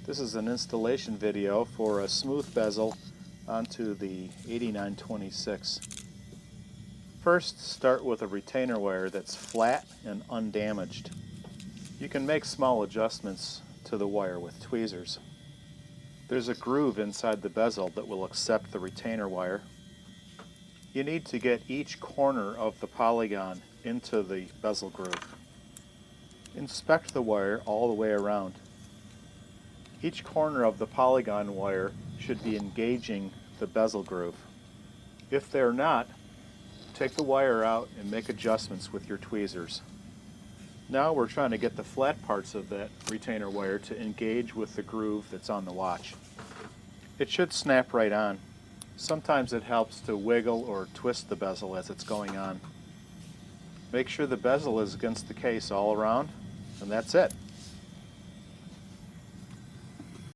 This is an installation video for a smooth bezel onto the 8926. First, start with a retainer wire that's flat and undamaged. You can make small adjustments to the wire with tweezers. There's a groove inside the bezel that will accept the retainer wire. You need to get each corner of the polygon into the bezel groove. Inspect the wire all the way around. Each corner of the polygon wire should be engaging the bezel groove. If they're not, take the wire out and make adjustments with your tweezers. Now we're trying to get the flat parts of that retainer wire to engage with the groove that's on the watch. It should snap right on. Sometimes it helps to wiggle or twist the bezel as it's going on. Make sure the bezel is against the case all around, and that's it.